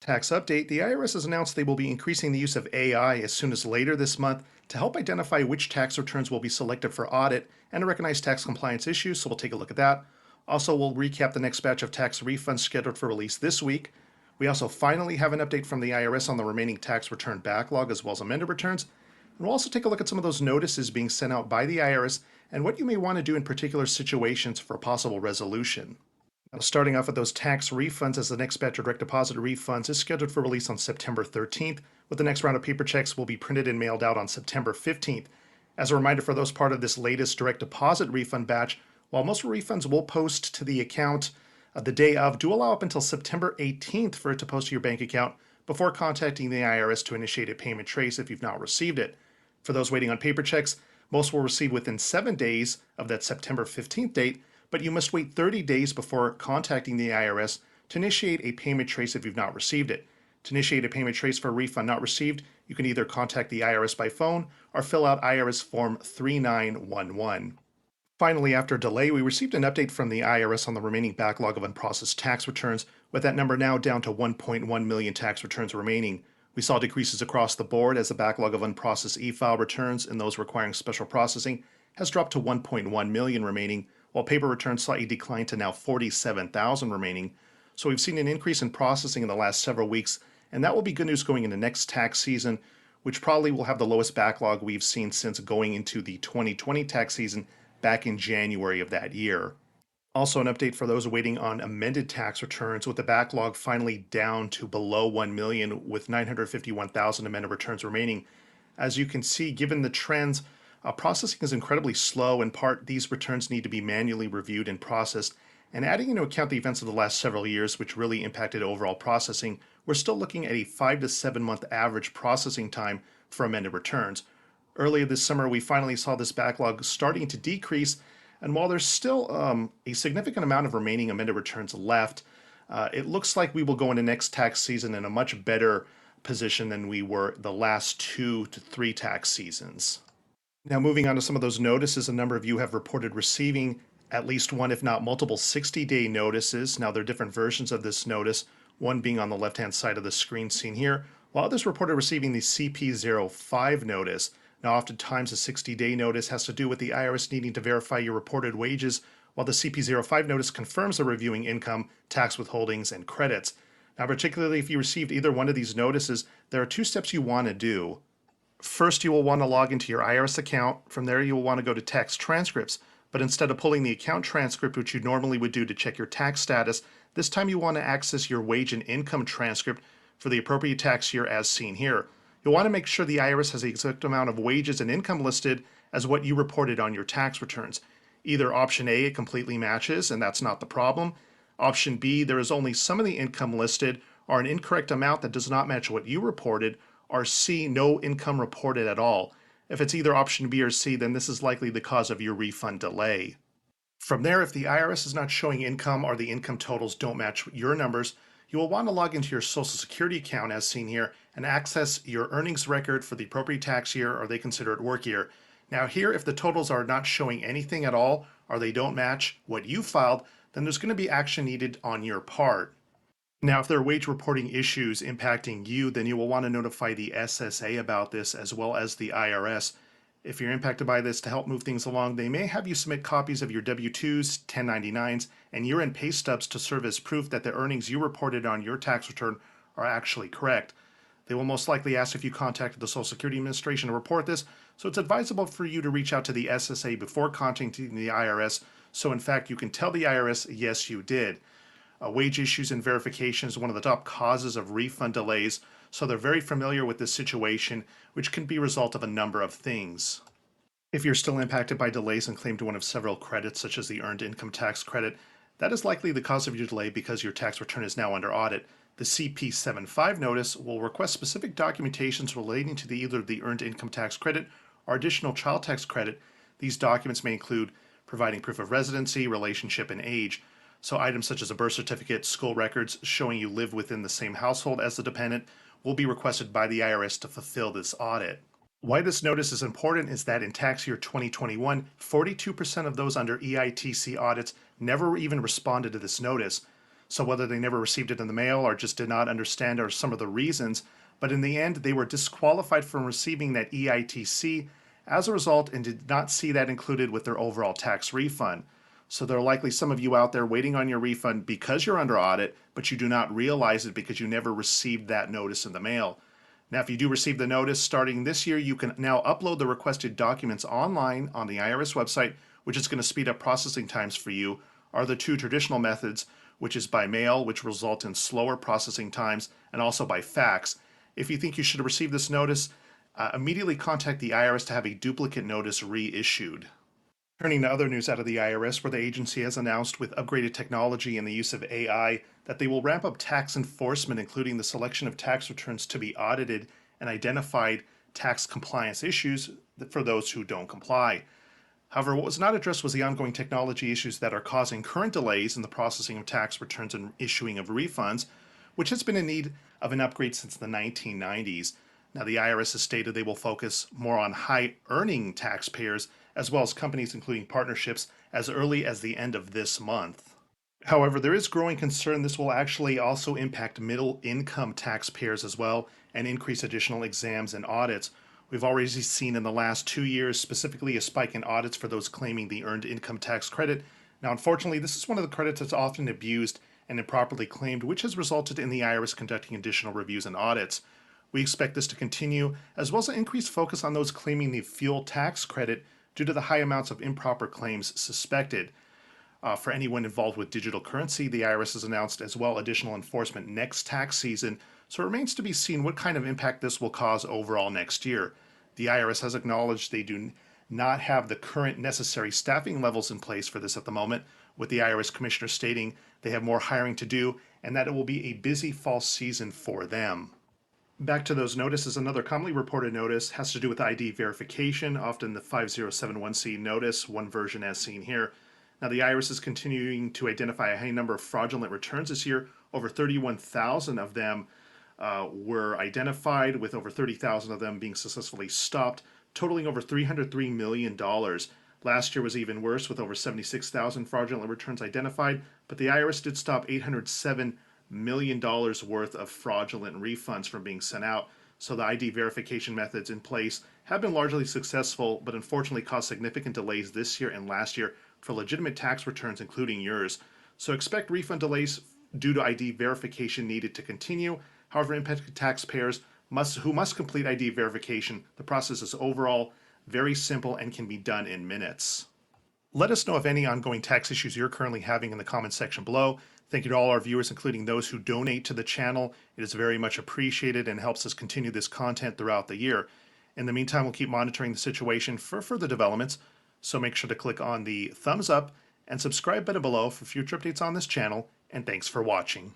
Tax Update the IRS has announced they will be increasing the use of AI as soon as later this month to help identify which tax returns will be selected for audit and to recognize tax compliance issues, so we'll take a look at that. Also, we'll recap the next batch of tax refunds scheduled for release this week. We also finally have an update from the IRS on the remaining tax return backlog as well as amended returns. And we'll also take a look at some of those notices being sent out by the IRS and what you may want to do in particular situations for possible resolution. Now, starting off with those tax refunds, as the next batch of direct deposit refunds is scheduled for release on September 13th, with the next round of paper checks will be printed and mailed out on September 15th. As a reminder for those part of this latest direct deposit refund batch, while most refunds will post to the account the day of, do allow up until September 18th for it to post to your bank account before contacting the IRS to initiate a payment trace if you've not received it. For those waiting on paper checks, most will receive within 7 days of that September 15th date, but you must wait 30 days before contacting the IRS to initiate a payment trace if you've not received it. To initiate a payment trace for a refund not received, you can either contact the IRS by phone or fill out IRS Form 3911. Finally, after a delay, we received an update from the IRS on the remaining backlog of unprocessed tax returns, with that number now down to 1.1 million tax returns remaining. We saw decreases across the board as the backlog of unprocessed e-file returns and those requiring special processing has dropped to 1.1 million remaining, while paper returns slightly declined to now 47,000 remaining. So we've seen an increase in processing in the last several weeks, and that will be good news going into next tax season, which probably will have the lowest backlog we've seen since going into the 2020 tax season back in January of that year. Also, an update for those waiting on amended tax returns, with the backlog finally down to below 1 million with 951,000 amended returns remaining. As you can see, given the trends, processing is incredibly slow. In part, these returns need to be manually reviewed and processed. And adding into account the events of the last several years, which really impacted overall processing, we're still looking at a 5 to 7 month average processing time for amended returns. Earlier this summer, we finally saw this backlog starting to decrease. And while there's still a significant amount of remaining amended returns left, it looks like we will go into next tax season in a much better position than we were the last 2 to 3 tax seasons. Now, moving on to some of those notices, a number of you have reported receiving at least one, if not multiple, 60-day notices. Now, there are different versions of this notice, one being on the left-hand side of the screen seen here, while others reported receiving the CP05 notice. Now, oftentimes, a 60-day notice has to do with the IRS needing to verify your reported wages, while the CP05 notice confirms the reviewing income, tax withholdings, and credits. Now, particularly if you received either one of these notices, there are 2 steps you want to do. First, you will want to log into your IRS account. From there, you will want to go to tax transcripts. But instead of pulling the account transcript, which you normally would do to check your tax status, this time you want to access your wage and income transcript for the appropriate tax year as seen here. You'll want to make sure the IRS has the exact amount of wages and income listed as what you reported on your tax returns. Either option A, it completely matches, and that's not the problem. Option B, there is only some of the income listed, or an incorrect amount that does not match what you reported, or C, no income reported at all. If it's either option B or C, then this is likely the cause of your refund delay. From there, if the IRS is not showing income or the income totals don't match your numbers, you will want to log into your Social Security account as seen here and access your earnings record for the appropriate tax year, or they consider it work year. Now here, if the totals are not showing anything at all, or they don't match what you filed, then there's going to be action needed on your part. Now, if there are wage reporting issues impacting you, then you will want to notify the SSA about this as well as the IRS. If you're impacted by this, to help move things along, they may have you submit copies of your W-2s, 1099s, and year-end pay stubs to serve as proof that the earnings you reported on your tax return are actually correct. They will most likely ask if you contacted the Social Security Administration to report this, so it's advisable for you to reach out to the SSA before contacting the IRS, so in fact you can tell the IRS, yes, you did. Wage issues and verification is one of the top causes of refund delays, so they're very familiar with this situation, which can be a result of a number of things. If you're still impacted by delays and claimed one of several credits, such as the Earned Income Tax Credit, that is likely the cause of your delay because your tax return is now under audit. The CP05 notice will request specific documentations relating to either the Earned Income Tax Credit or additional child tax credit. These documents may include providing proof of residency, relationship, and age. So items such as a birth certificate, school records showing you live within the same household as the dependent will be requested by the IRS to fulfill this audit. Why this notice is important is that in tax year 2021, 42% of those under EITC audits never even responded to this notice. So whether they never received it in the mail or just did not understand are some of the reasons, but in the end, they were disqualified from receiving that EITC as a result and did not see that included with their overall tax refund. So there are likely some of you out there waiting on your refund because you're under audit, but you do not realize it because you never received that notice in the mail. Now, if you do receive the notice starting this year, you can now upload the requested documents online on the IRS website, which is going to speed up processing times for you, are the two traditional methods, which is by mail, which result in slower processing times, and also by fax. If you think you should have received this notice, immediately contact the IRS to have a duplicate notice reissued. Turning to other news out of the IRS, where the agency has announced with upgraded technology and the use of AI that they will ramp up tax enforcement, including the selection of tax returns to be audited and identified tax compliance issues for those who don't comply. However, what was not addressed was the ongoing technology issues that are causing current delays in the processing of tax returns and issuing of refunds, which has been in need of an upgrade since the 1990s. Now, the IRS has stated they will focus more on high-earning taxpayers as well as companies including partnerships as early as the end of this month. However, there is growing concern this will actually also impact middle-income taxpayers as well and increase additional exams and audits. We've already seen in the last 2 years specifically a spike in audits for those claiming the earned income tax credit. Now, unfortunately, this is one of the credits that's often abused and improperly claimed, which has resulted in the IRS conducting additional reviews and audits. We expect this to continue, as well as an increased focus on those claiming the fuel tax credit due to the high amounts of improper claims suspected. For anyone involved with digital currency, the IRS has announced as well additional enforcement next tax season, so it remains to be seen what kind of impact this will cause overall next year. The IRS has acknowledged they do not have the current necessary staffing levels in place for this at the moment, with the IRS commissioner stating they have more hiring to do and that it will be a busy fall season for them. Back to those notices, another commonly reported notice has to do with ID verification, often the 5071C notice, one version as seen here. Now, the IRS is continuing to identify a high number of fraudulent returns this year. Over 31,000 of them were identified, with over 30,000 of them being successfully stopped, totaling over $303 million. Last year was even worse, with over 76,000 fraudulent returns identified, but the IRS did stop $807 million worth of fraudulent refunds from being sent out. So the ID verification methods in place have been largely successful, but unfortunately caused significant delays this year and last year for legitimate tax returns, including yours. So expect refund delays due to ID verification needed to continue. However, impacted taxpayers who must complete ID verification, the process is overall very simple and can be done in minutes. Let us know of any ongoing tax issues you're currently having in the comments section below. Thank you to all our viewers, including those who donate to the channel. It is very much appreciated and helps us continue this content throughout the year. In the meantime, we'll keep monitoring the situation for further developments, so make sure to click on the thumbs up and subscribe button below for future updates on this channel, and thanks for watching.